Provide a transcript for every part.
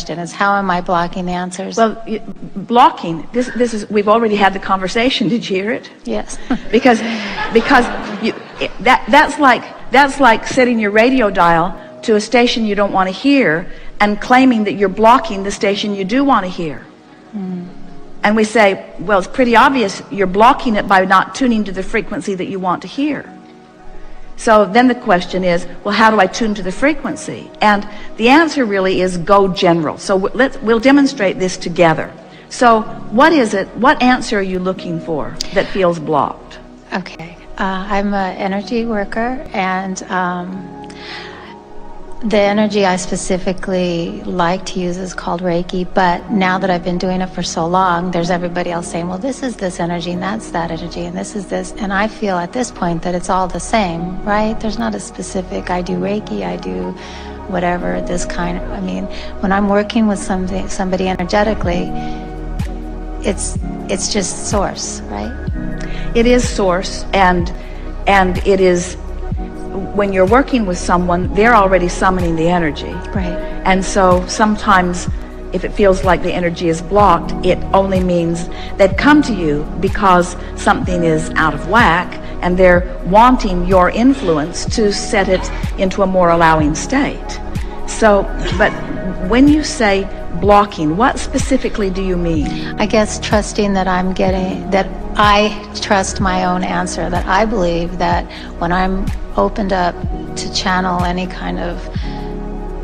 question, is how am I blocking the answers? Well, blocking, this is, we've already had the conversation. Did you hear it? Yes. because that's like setting your radio dial to a station you don't want to hear and claiming that you're blocking the station you do want to hear. And we say, well, it's pretty obvious you're blocking it by not tuning to the frequency that you want to hear. So then the question is, well, how do I tune to the frequency? And the answer really is go general. So we'll demonstrate this together. So what is it, what answer are you looking for that feels blocked? Okay. I'm an energy worker, and the energy I specifically like to use is called Reiki, but now that I've been doing it for so long, there's everybody else saying, well, this is this energy, and that's that energy, and this is this, and I feel at this point that it's all the same, right? There's not a specific, I do Reiki, I do whatever, this kind of, I mean, when I'm working with somebody energetically, it's just source, right? It is source, and it is, when you're working with someone, they're already summoning the energy. Right. And so sometimes if it feels like the energy is blocked, it only means they've come to you because something is out of whack and they're wanting your influence to set it into a more allowing state. So, but when you say blocking, what specifically do you mean? I guess trusting that I'm getting, that I trust my own answer, that I believe that when I'm opened up to channel any kind of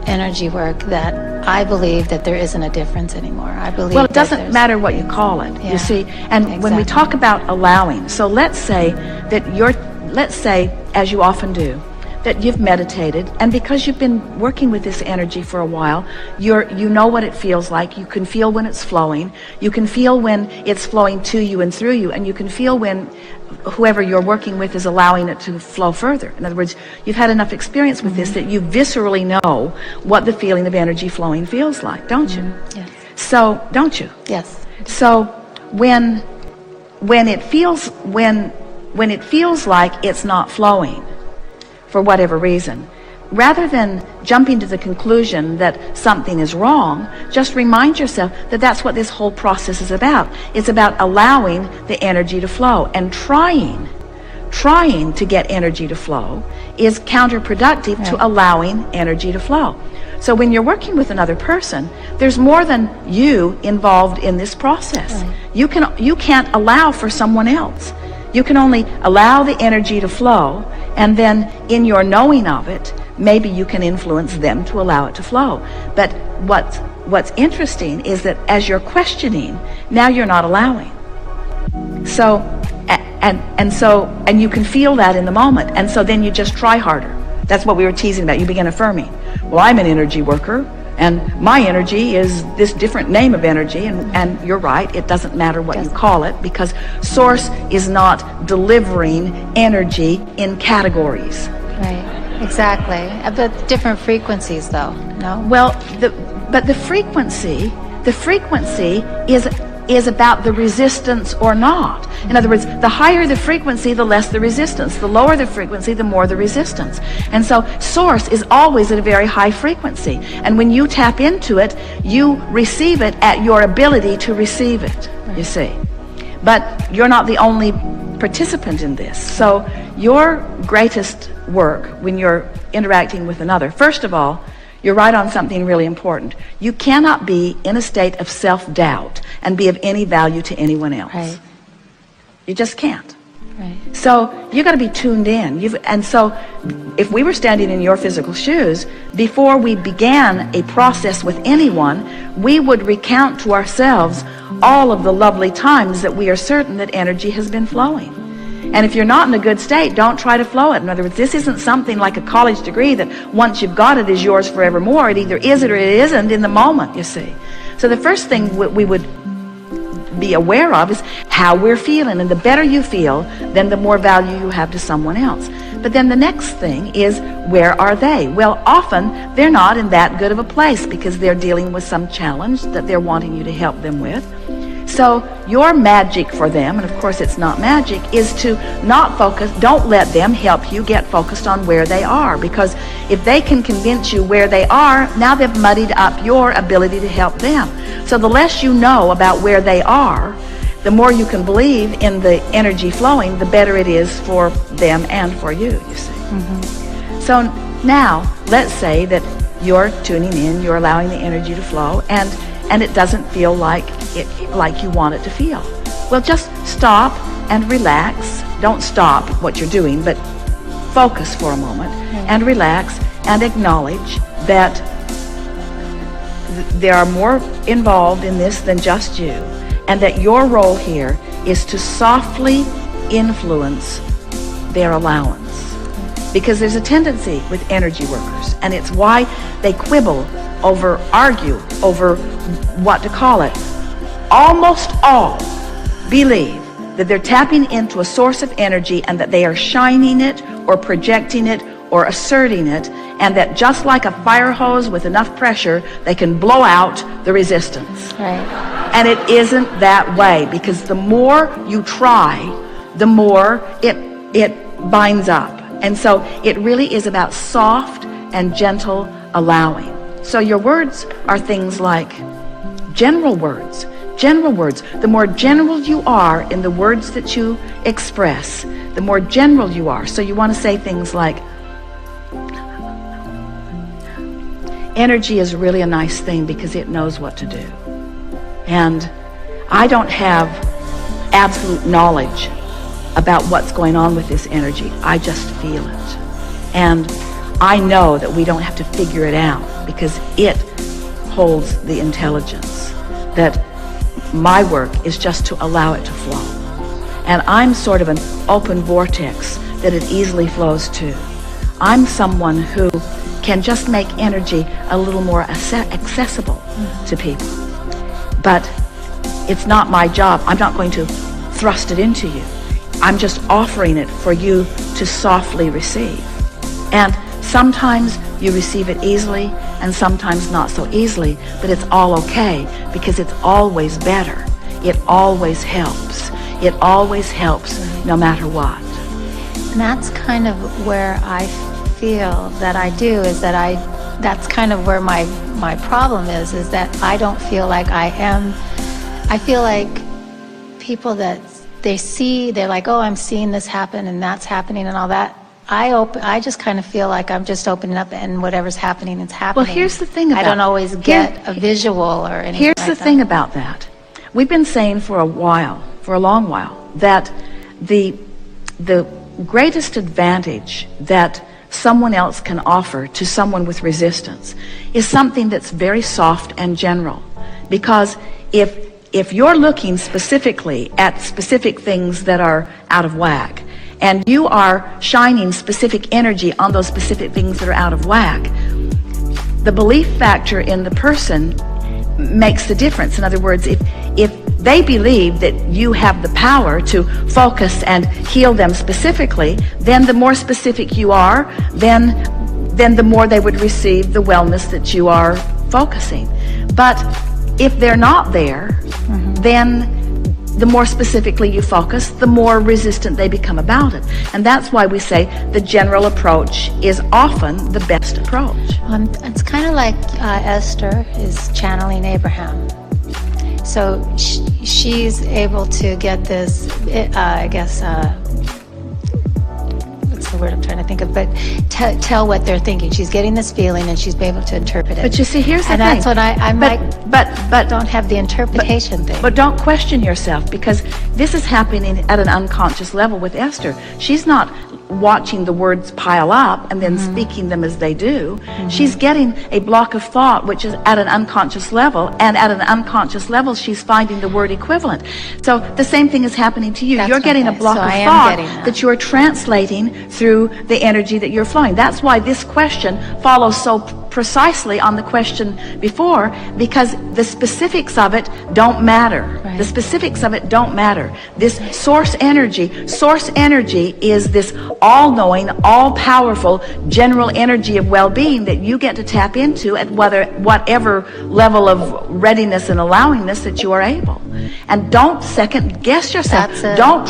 energy work, that I believe that there isn't a difference anymore. I believe. Well, it doesn't matter what you call it, yeah, you see. And exactly. When we talk about allowing, so let's say that let's say, as you often do, that you've meditated, and because you've been working with this energy for a while, you know what it feels like. You can feel when it's flowing. You can feel when it's flowing to you and through you, and you can feel when whoever you're working with is allowing it to flow further. In other words, you've had enough experience with this that you viscerally know what the feeling of energy flowing feels like, don't you? Yes. So, don't you? Yes. So when it feels like it's not flowing for whatever reason, rather than jumping to the conclusion that something is wrong, just remind yourself that that's what this whole process is about. It's about allowing the energy to flow, and trying to get energy to flow is counterproductive right. to allowing energy to flow. So when you're working with another person, there's more than you involved in this process. Right. You can't allow for someone else. You can only allow the energy to flow, and then in your knowing of it, maybe you can influence them to allow it to flow. But what's interesting is that as you're questioning, now you're not allowing. So and you can feel that in the moment, and so then you just try harder. That's what we were teasing about. You begin affirming, well, I'm an energy worker, and my energy is this different name of energy, and you're right, it doesn't matter what you call it, because source is not delivering energy in categories. Right, exactly. But different frequencies, though, no? Well, but the frequency is about the resistance or not. In other words, the higher the frequency, the less the resistance. The lower the frequency, the more the resistance. And so source is always at a very high frequency. And when you tap into it, you receive it at your ability to receive it, you see. But you're not the only participant in this. So your greatest work when you're interacting with another, first of all, you're right on something really important. You cannot be in a state of self-doubt and be of any value to anyone else. Right. You just can't. Right. So you got to be tuned in. And so if we were standing in your physical shoes, before we began a process with anyone, we would recount to ourselves all of the lovely times that we are certain that energy has been flowing. And if you're not in a good state, don't try to flow it. In other words, this isn't something like a college degree that once you've got it is yours forevermore. It either is it or it isn't in the moment, you see. So the first thing we would be aware of is how we're feeling. And the better you feel, then the more value you have to someone else. But then the next thing is, where are they? Well, often they're not in that good of a place because they're dealing with some challenge that they're wanting you to help them with. So your magic for them, and of course it's not magic, is to not focus. Don't let them help you get focused on where they are, because if they can convince you where they are, now they've muddied up your ability to help them. So the less you know about where they are, the more you can believe in the energy flowing, the better it is for them and for you, you see. So now, let's say that you're tuning in, you're allowing the energy to flow, and it doesn't feel like you want it to feel. Well, just stop and relax. Don't stop what you're doing, but focus for a moment and relax and acknowledge that there are more involved in this than just you, and that your role here is to softly influence their allowance. Because there's a tendency with energy workers, and it's why they quibble over, argue over what to call it. Almost all believe that they're tapping into a source of energy and that they are shining it or projecting it or asserting it, and that just like a fire hose with enough pressure, they can blow out the resistance. Right. And it isn't that way, because the more you try, the more it binds up. And so it really is about soft and gentle allowing. So your words are things like general words. General words. The more general you are in the words that you express, the more general you are. So you want to say things like, energy is really a nice thing because it knows what to do. And I don't have absolute knowledge about what's going on with this energy. I just feel it. And I know that we don't have to figure it out because it holds the intelligence. That my work is just to allow it to flow. And I'm sort of an open vortex that it easily flows to. I'm someone who can just make energy a little more accessible to people. But it's not my job. I'm not going to thrust it into you. I'm just offering it for you to softly receive. And sometimes you receive it easily and sometimes not so easily, but it's all okay because it's always better. It always helps. It always helps no matter what. And that's kind of where I feel that I do, is that that's kind of where my problem is that I don't feel like I feel like people that they're like, oh, I'm seeing this happen and that's happening and all that. I just kind of feel like I'm just opening up and whatever's happening is happening. Well, here's the thing about I don't always get a visual or anything. Here's like the that. thing about that. We've been saying for a long while, that the greatest advantage that someone else can offer to someone with resistance is something that's very soft and general. Because if you're looking specifically at specific things that are out of whack, and you are shining specific energy on those specific things that are out of whack, the belief factor in the person makes the difference. In other words, if they believe that you have the power to focus and heal them specifically, then the more specific you are, then the more they would receive the wellness that you are focusing. But if they're not there, then the more specifically you focus, the more resistant they become about it. And that's why we say the general approach is often the best approach. It's kind of like Esther is channeling Abraham. So she's able to get this, I guess, what's the word I'm trying to think of, but tell what they're thinking. She's getting this feeling and she's able to interpret it. But you see, here's the thing. And that's what I might but don't have the interpretation thing. But don't question yourself, because this is happening at an unconscious level with Esther. She's not watching the words pile up and then speaking them as they do. She's getting a block of thought which is at an unconscious level, and at an unconscious level she's finding the word equivalent. So the same thing is happening to you. That's you're getting okay. a block So of I am thought getting that. that you're translating through the energy that you're flowing. That's why this question follows so precisely on the question before, because the specifics of it don't matter. Right. The specifics of it don't matter. This source energy is this all-knowing, all-powerful general energy of well-being that you get to tap into at whatever level of readiness and allowingness that you are able. And don't second guess yourself. That's it. Don't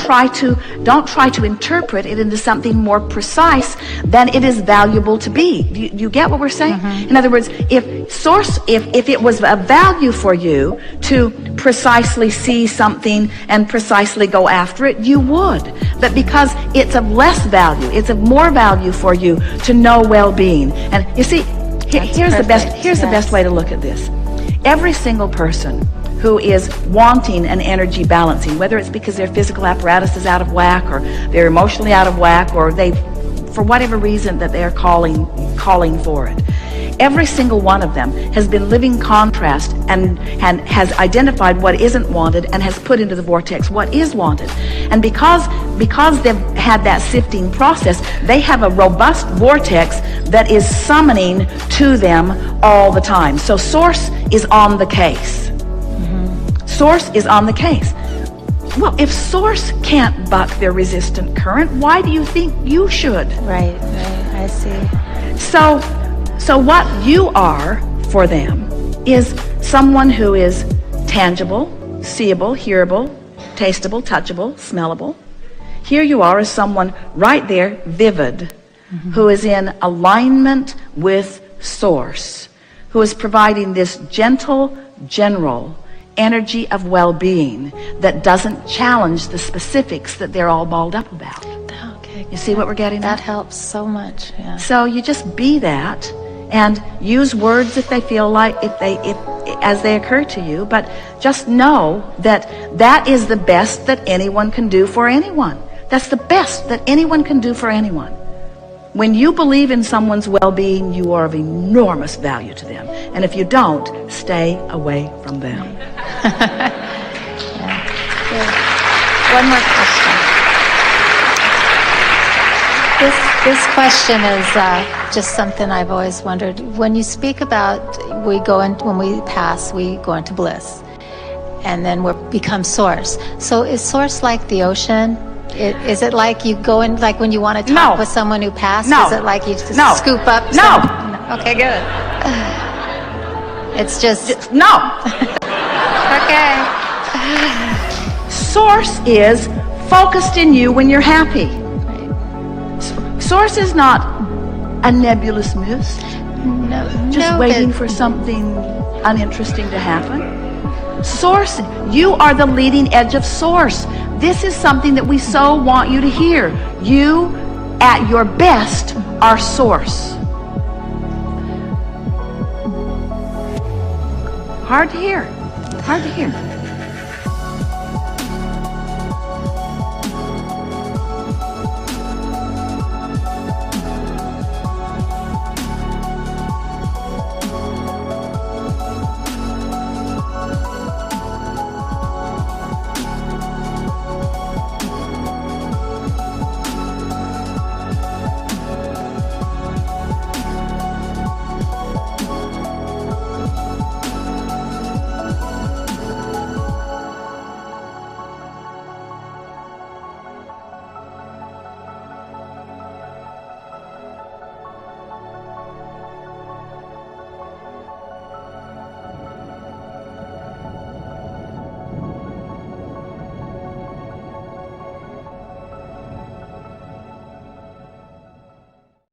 try to interpret it into something more precise than it is valuable to be. Do you get what we're saying? In other words, if it was a value for you to precisely see something and precisely go after it, you would. But because it's of less value, it's of more value for you to know well-being. And you see, here's the best way to look at this. Every single person who is wanting an energy balancing, whether it's because their physical apparatus is out of whack, or they're emotionally out of whack, or they, for whatever reason that they're calling for it, every single one of them has been living contrast and has identified what isn't wanted and has put into the vortex what is wanted. And because they've had that sifting process, they have a robust vortex that is summoning to them all the time. So Source is on the case. Source is on the case. Well, if Source can't buck their resistant current, why do you think you should? Right, I see. So what you are for them is someone who is tangible, seeable, hearable, tasteable, touchable, smellable. Here you are as someone right there, vivid, who is in alignment with Source, who is providing this gentle, general energy of well-being that doesn't challenge the specifics that they're all balled up about. Okay. You see what we're getting at? That helps so much. Yeah. So you just be that and use words if they feel like, as they occur to you, but just know that that is the best that anyone can do for anyone. That's the best that anyone can do for anyone. When you believe in someone's well-being, you are of enormous value to them. And if you don't, stay away from them. Yeah. Good. One more question. This question is just something I've always wondered. When you speak about when we pass, we go into bliss, and then we become Source. So is Source like the ocean? Is it like you go in, like when you want to talk with someone who passed? No. Is it like you just No. scoop up? No. Okay, good. It's just No. okay. Source is focused in you when you're happy. Source is not a nebulous mist, just waiting for something uninteresting to happen. Source, you are the leading edge of Source. This is something that we so want you to hear. You, at your best, are Source. Hard to hear. Hard to hear.